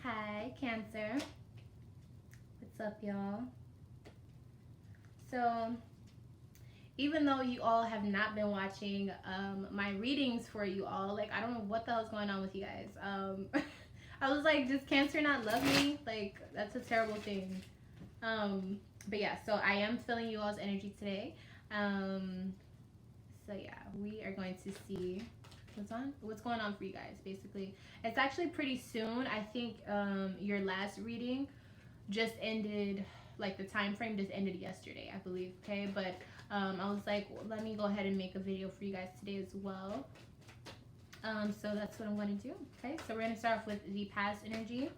Hi, Cancer. What's up, y'all? So, even though you all have not been watching my readings for you all, like, I don't know what the hell's going on with you guys. I was like, does Cancer not love me? Like, that's a terrible thing. But yeah, so I am feeling you all's energy today. So yeah, we are going to see what's going on for you guys. Basically, it's actually pretty soon. I think your last reading just ended, like the time frame just ended yesterday, I believe. Okay, but I was like, well, let me go ahead and make a video for you guys today as well. So that's what I'm going to do. Okay, so we're going to start off with the past energy.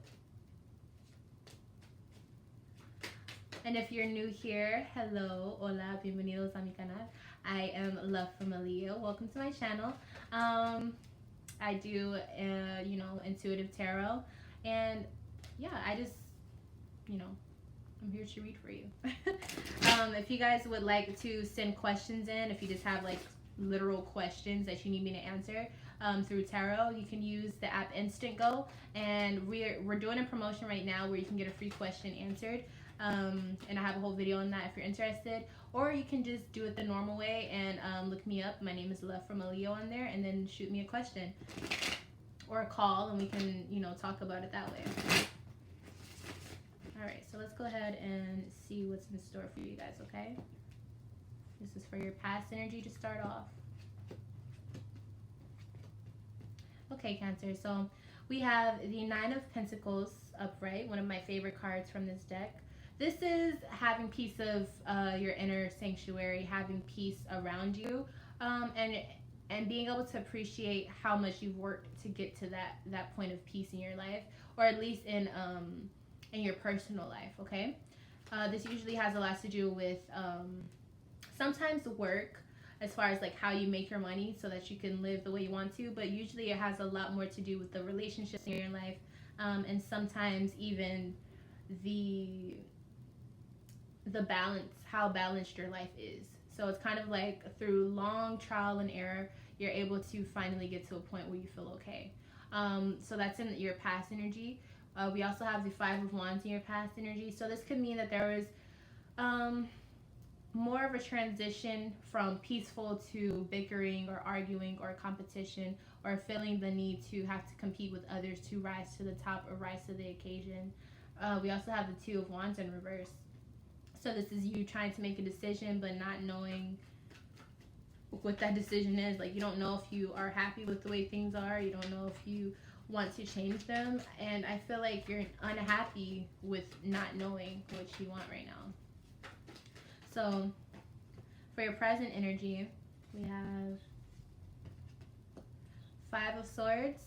And if you're new here, hello, hola, bienvenidos a mi canal. I am Love from a Leo. Welcome to my channel. I do, intuitive tarot, and yeah, I just, I'm here to read for you. If you guys would like to send questions in, if you just have like literal questions that you need me to answer through tarot, you can use the app Instant Go, and we're doing a promotion right now where you can get a free question answered. And I have a whole video on that if you're interested, or you can just do it the normal way and look me up. My name is Love from a Leo on there, and then shoot me a question or a call, and we can talk about it that way. Alright, so let's go ahead and see what's in store for you guys, okay? This is for your past energy to start off. Okay, Cancer, so we have the Nine of Pentacles upright, one of my favorite cards from this deck. This is having peace of your inner sanctuary, having peace around you, and being able to appreciate how much you've worked to get to that point of peace in your life, or at least in your personal life, okay? This usually has a lot to do with sometimes work, as far as like how you make your money so that you can live the way you want to, but usually it has a lot more to do with the relationships in your life, and sometimes even the balance, how balanced your life is. So it's kind of like through long trial and error, you're able to finally get to a point where you feel okay. So that's in your past energy. We also have the Five of Wands in your past energy. So this could mean that there was more of a transition from peaceful to bickering or arguing or competition, or feeling the need to have to compete with others to rise to the top or rise to the occasion. We also have the Two of Wands in reverse. So this is you trying to make a decision but not knowing what that decision is. Like, you don't know if you are happy with the way things are. You don't know if you want to change them. And I feel like you're unhappy with not knowing what you want right now. So for your present energy, we have Five of Swords,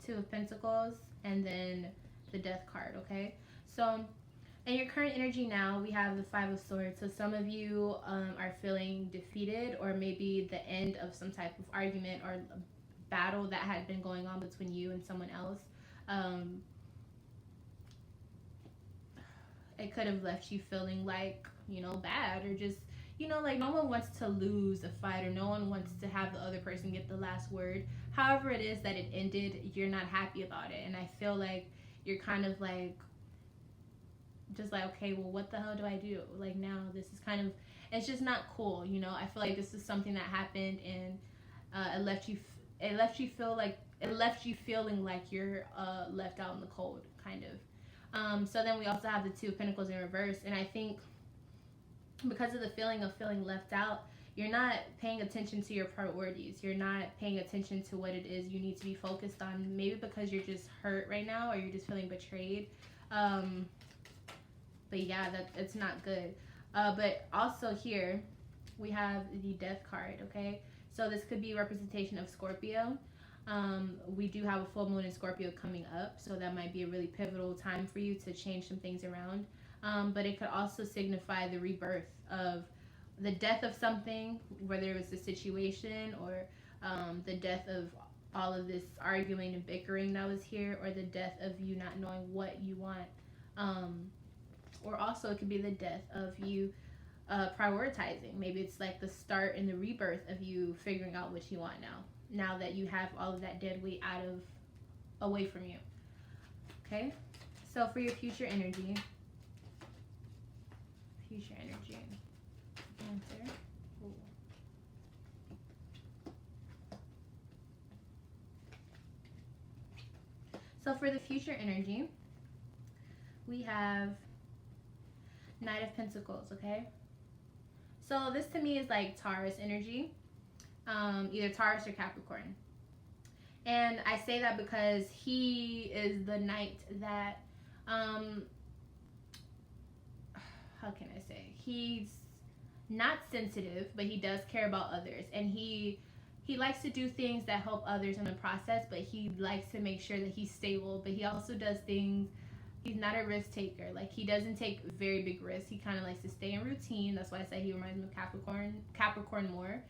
Two of Pentacles, and then the Death card, okay? So in your current energy now, we have the Five of Swords. So some of you are feeling defeated, or maybe the end of some type of argument or battle that had been going on between you and someone else. It could have left you feeling like, bad, or just, like no one wants to lose a fight, or no one wants to have the other person get the last word. However it is that it ended, you're not happy about it. And I feel like you're kind of like, just like, okay, well, what the hell do I do? Like, now this is kind of, it's just not cool, I feel like this is something that happened, and it left you feeling like you're left out in the cold, kind of. So then we also have the Two of Pentacles in reverse, and I think because of the feeling of feeling left out, you're not paying attention to your priorities. You're not paying attention to what it is you need to be focused on, maybe because you're just hurt right now, or you're just feeling betrayed. But yeah, it's not good. But also here, we have the Death card, okay? So this could be a representation of Scorpio. We do have a full moon in Scorpio coming up, so that might be a really pivotal time for you to change some things around. But it could also signify the rebirth of the death of something, whether it was a situation, or the death of all of this arguing and bickering that was here, or the death of you not knowing what you want. Or also it could be the death of you prioritizing. Maybe it's like the start and the rebirth of you figuring out what you want now that you have all of that dead weight away from you. okay? So for your future energy, Cancer. Ooh. So for the future energy, we have Knight of Pentacles, okay? So this to me is like Taurus energy, either Taurus or Capricorn. And I say that because he is the knight that, how can I say? He's not sensitive, but he does care about others. And he likes to do things that help others in the process, but he likes to make sure that he's stable. But he also does things, he's not a risk taker. Like, he doesn't take very big risks. He kind of likes to stay in routine. That's why I say he reminds me of Capricorn more.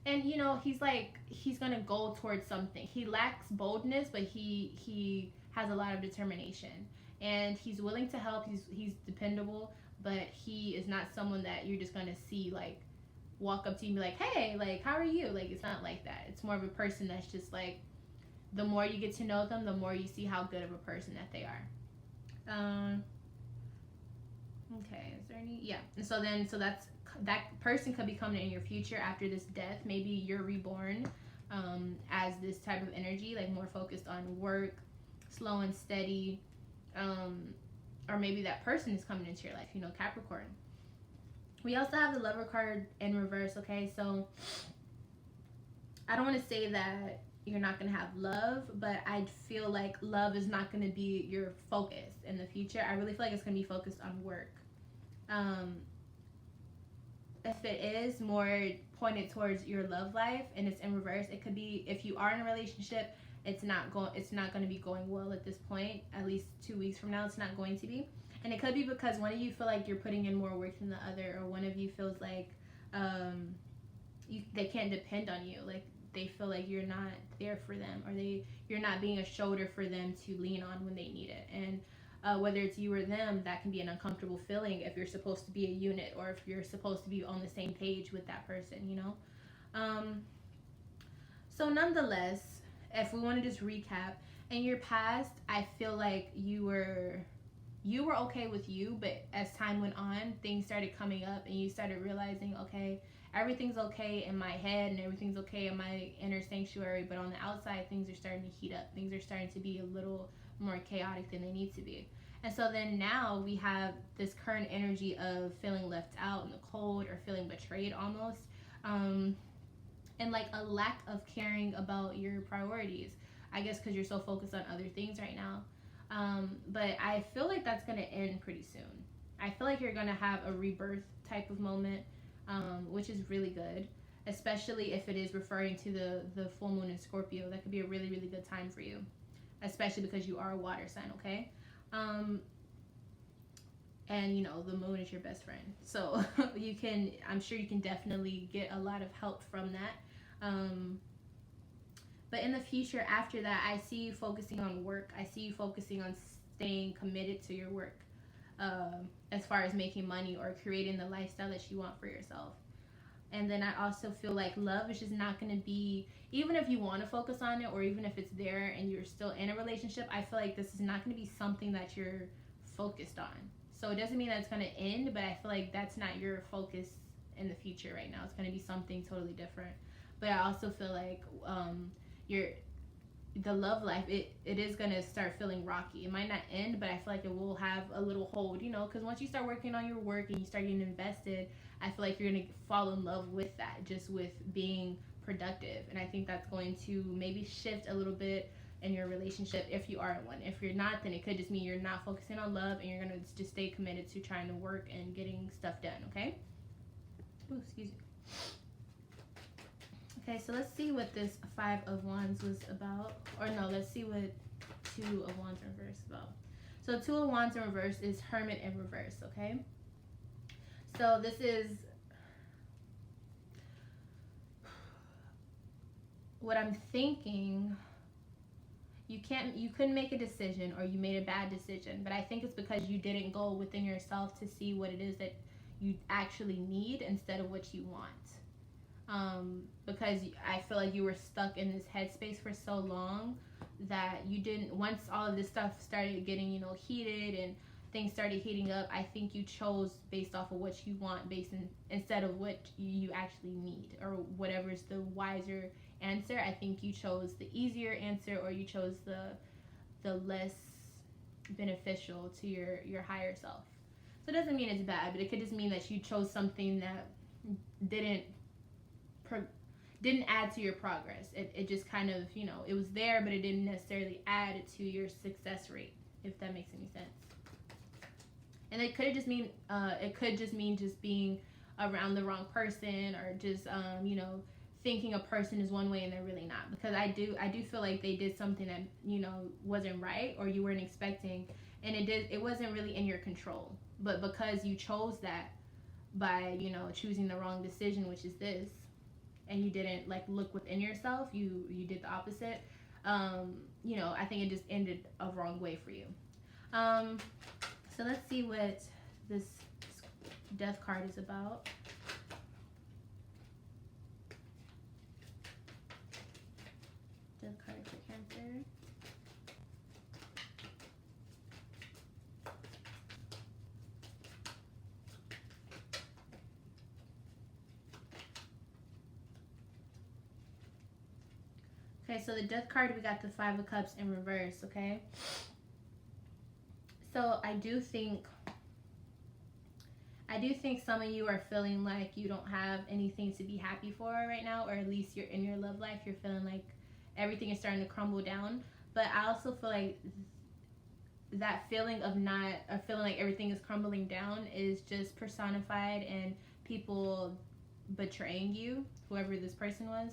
And you know, he's gonna go towards something. He lacks boldness, but he has a lot of determination, and he's willing to help. He's dependable, but he is not someone that you're just gonna see like walk up to you and be like, hey, like, how are you? Like, it's not like that. It's more of a person that's just like, the more you get to know them, the more you see how good of a person that they are. Okay, is there any? Yeah. And so that person could be coming in your future after this death. Maybe you're reborn as this type of energy, like more focused on work, slow and steady, or maybe that person is coming into your life, you know, Capricorn. We also have the Lover card in reverse, okay? So I don't want to say that you're not going to have love, but I feel like love is not going to be your focus in the future. I really feel like it's going to be focused on work. If it is more pointed towards your love life and it's in reverse, it could be, if you are in a relationship, it's not going to be going well at this point. At least 2 weeks from now, it's not going to be. And it could be because one of you feel like you're putting in more work than the other, or one of you feels like they can't depend on you. Like, they feel like you're not there for them, or you're not being a shoulder for them to lean on when they need it. And whether it's you or them, that can be an uncomfortable feeling if you're supposed to be a unit, or if you're supposed to be on the same page with that person, you know? So nonetheless, if we want to just recap, in your past, I feel like you were okay with you, but as time went on, things started coming up and you started realizing, okay, everything's okay in my head and everything's okay in my inner sanctuary, but on the outside, things are starting to heat up. Things are starting to be a little more chaotic than they need to be. And so then now we have this current energy of feeling left out in the cold, or feeling betrayed almost, and like a lack of caring about your priorities, I guess, because you're so focused on other things right now. But I feel like that's going to end pretty soon. I feel like you're going to have a rebirth type of moment, which is really good, especially if it is referring to the full moon in Scorpio. That could be a really, really good time for you, especially because you are a water sign, okay? And you know, the moon is your best friend. So I'm sure you can definitely get a lot of help from that. But in the future after that, I see you focusing on work. I see you focusing on staying committed to your work, as far as making money or creating the lifestyle that you want for yourself. And then I also feel like love is just not going to be, even if you want to focus on it, or even if it's there and you're still in a relationship, I feel like this is not going to be something that you're focused on. So it doesn't mean that it's going to end, but I feel like that's not your focus in the future right now. It's going to be something totally different. But I also feel like the love life, it is going to start feeling rocky. It might not end, but I feel like it will have a little hold, you know, because once you start working on your work and you start getting invested, I feel like you're going to fall in love with that, just with being productive. And I think that's going to maybe shift a little bit in your relationship if you are in one. If you're not, then it could just mean you're not focusing on love and you're going to just stay committed to trying to work and getting stuff done, okay? Ooh, excuse me. Okay, so let's see what this 5 of Wands was about. Or no, let's see what 2 of Wands in reverse is about. So 2 of Wands in reverse is Hermit in reverse, okay? So this is what I'm thinking. You couldn't make a decision, or you made a bad decision, but I think it's because you didn't go within yourself to see what it is that you actually need instead of what you want. Because I feel like you were stuck in this headspace for so long that you didn't, once all of this stuff started getting, heated and things started heating up, I think you chose based off of what you want, instead of what you actually need, or whatever's the wiser answer. I think you chose the easier answer, or you chose the less beneficial to your higher self. So it doesn't mean it's bad, but it could just mean that you chose something that didn't add to your progress. It just kind of, it was there, but it didn't necessarily add to your success rate, if that makes any sense. And it could just mean just being around the wrong person, or just thinking a person is one way and they're really not. Because I do feel like they did something that wasn't right, or you weren't expecting, and it wasn't really in your control. But because you chose that by choosing the wrong decision, which is this, and you didn't look within yourself, you did the opposite. I think it just ended a wrong way for you. So let's see what this death card is about. Death card for Cancer. Okay, so the death card, we got the 5 of Cups in reverse, okay? So I do think some of you are feeling like you don't have anything to be happy for right now, or at least you're in your love life, you're feeling like everything is starting to crumble down. But I also feel like that feeling of feeling like everything is crumbling down is just personified in people betraying you, whoever this person was,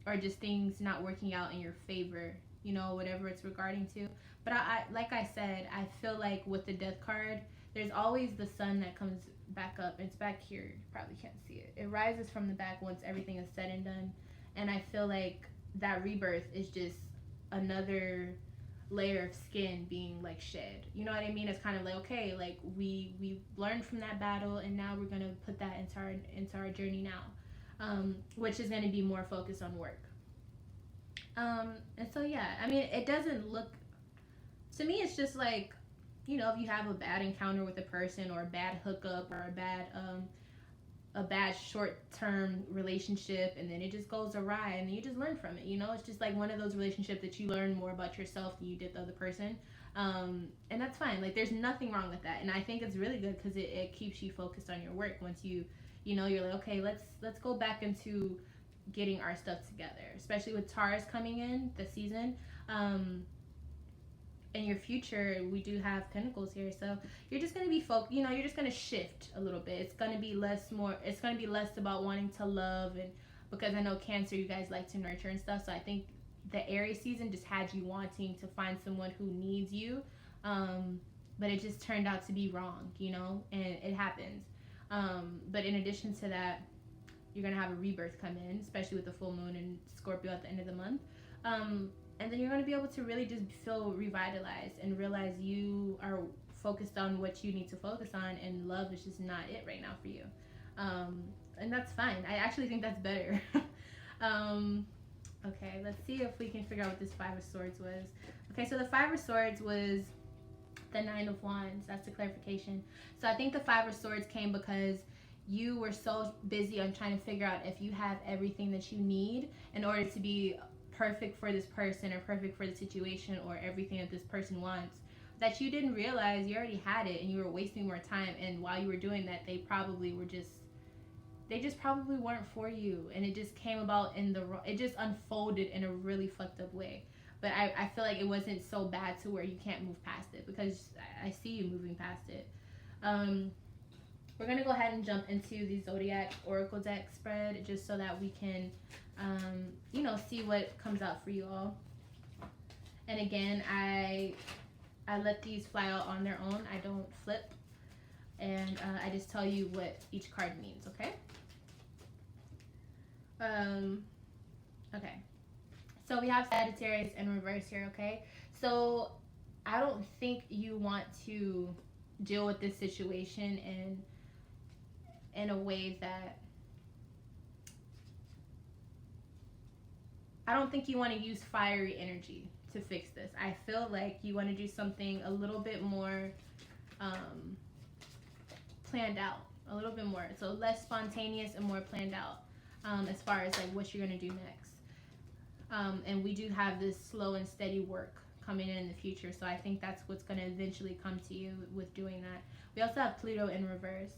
or just things not working out in your favor, whatever it's regarding to. But I like I said, I feel like with the death card, there's always the sun that comes back up. It's back here. You probably can't see it. It rises from the back once everything is said and done. And I feel like that rebirth is just another layer of skin being shed. You know what I mean? It's kind of like, okay, we learned from that battle, and now we're gonna put that into our journey now, which is gonna be more focused on work. And so yeah, I mean, it doesn't look, to me, it's just like, if you have a bad encounter with a person, or a bad hookup, or a bad short-term relationship, and then it just goes awry, and then you just learn from it. It's just like one of those relationships that you learn more about yourself than you did the other person, and that's fine. There's nothing wrong with that, and I think it's really good because it keeps you focused on your work. Once you're like, okay, let's go back into getting our stuff together, especially with Taurus coming in the season. In your future, we do have Pentacles here, so you're just going to be you're just going to shift a little bit. It's going to be less about wanting to love, and because I know Cancer, you guys like to nurture and stuff, so I think the Aries season just had you wanting to find someone who needs you, but it just turned out to be wrong, and it happens. But in addition to that, you're going to have a rebirth come in, especially with the full moon in Scorpio at the end of the month. And then you're going to be able to really just feel revitalized and realize you are focused on what you need to focus on, and love is just not it right now for you. And that's fine. I actually think that's better. Okay, let's see if we can figure out what this 5 of Swords was. Okay, so the 5 of Swords was the 9 of Wands. That's the clarification. So I think the 5 of Swords came because you were so busy on trying to figure out if you have everything that you need in order to be perfect for this person, or perfect for the situation, or everything that this person wants, that you didn't realize you already had it, and you were wasting more time. And while you were doing that, they just probably weren't for you, and it just came about it just unfolded in a really fucked up way. But I feel like it wasn't so bad to where you can't move past it, because I see you moving past it. We're going to go ahead and jump into the Zodiac Oracle deck spread, just so that we can see what comes out for you all. And again, I let these fly out on their own. I don't flip, and I just tell you what each card means, okay? Okay. So we have Sagittarius in reverse here, okay? So I don't think you want to deal with this situation in a way that I don't think you want to use fiery energy to fix this. I feel like you want to do something a little bit more planned out, a little bit more. So less spontaneous and more planned out as far as like what you're going to do next. And we do have this slow and steady work coming in the future. So I think that's what's going to eventually come to you with doing that. We also have Pluto in reverse.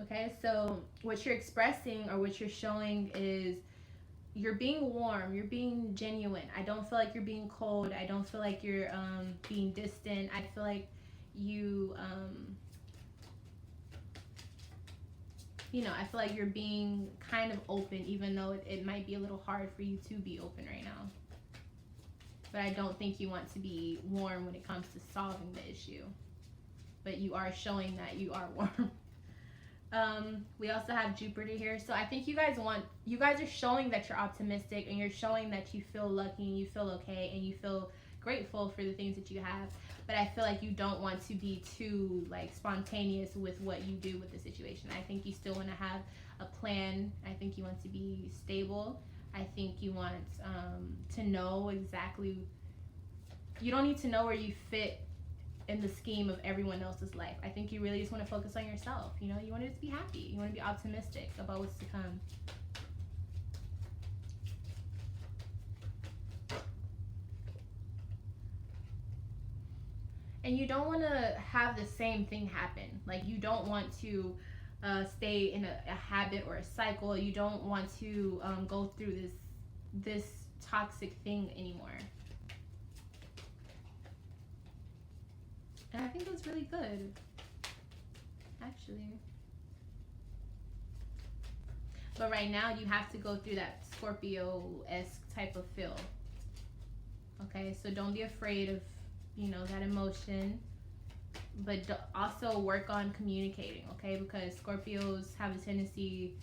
Okay, so what you're expressing or what you're showing is you're being warm, you're being genuine. I don't feel like you're being cold. I don't feel like you're being distant. I feel like you, I feel like you're being kind of open, even though it might be a little hard for you to be open right now. But I don't think you want to be warm when it comes to solving the issue. But you are showing that you are warm. We also have Jupiter here. So I think you guys are showing that you're optimistic and you're showing that you feel lucky and you feel okay and you feel grateful for the things that you have. But I feel like you don't want to be too like spontaneous with what you do with the situation. I think you still want to have a plan. I think you want to be stable. I think you want to know exactly. You don't need to know where you fit in the scheme of everyone else's life. I think you really just want to focus on yourself. You want to just be happy. You want to be optimistic about what's to come. And you don't want to have the same thing happen. Like you don't want to stay in a habit or a cycle. You don't want to go through this toxic thing anymore. And I think that's really good, actually. But right now, you have to go through that Scorpio-esque type of feel. Okay, so don't be afraid of, that emotion. But also work on communicating, okay? Because Scorpios have a tendency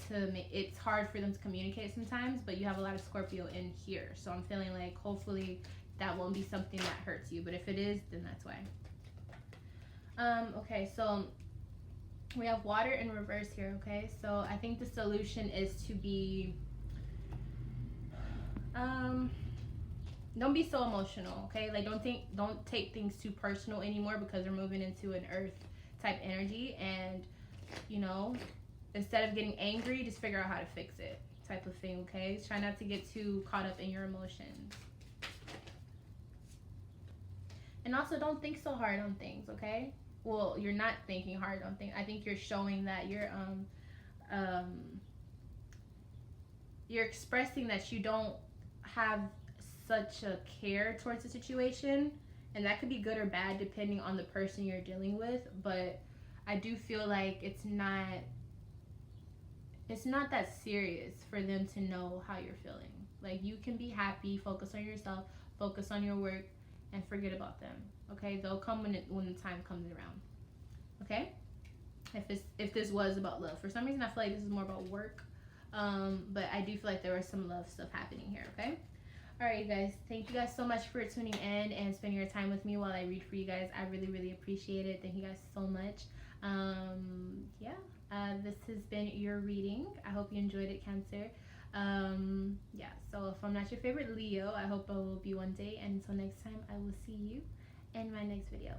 to it's hard for them to communicate sometimes, but you have a lot of Scorpio in here. So I'm feeling like hopefully that won't be something that hurts you, but if it is, then that's why. Okay, so we have water in reverse here, okay? So I think the solution is to be, don't be so emotional, okay? Like don't take things too personal anymore because we're moving into an earth type energy, and instead of getting angry, just figure out how to fix it type of thing, okay? Try not to get too caught up in your emotions. And also, don't think so hard on things, okay? Well, you're not thinking hard on things. I think you're showing that you're expressing that you don't have such a care towards the situation, and that could be good or bad depending on the person you're dealing with. But I do feel like it's not that serious for them to know how you're feeling. Like you can be happy, focus on yourself, focus on your work, and forget about them. Okay, they'll come when the time comes around. Okay, if this was about love, for some reason I feel like this is more about work, but I do feel like there was some love stuff happening here. Okay, all right, you guys. Thank you guys so much for tuning in and spending your time with me while I read for you guys. I really, really appreciate it. Thank you guys so much. This has been your reading. I hope you enjoyed it, Cancer. So if I'm not your favorite Leo, I hope I will be one day. And until next time, I will see you in my next video.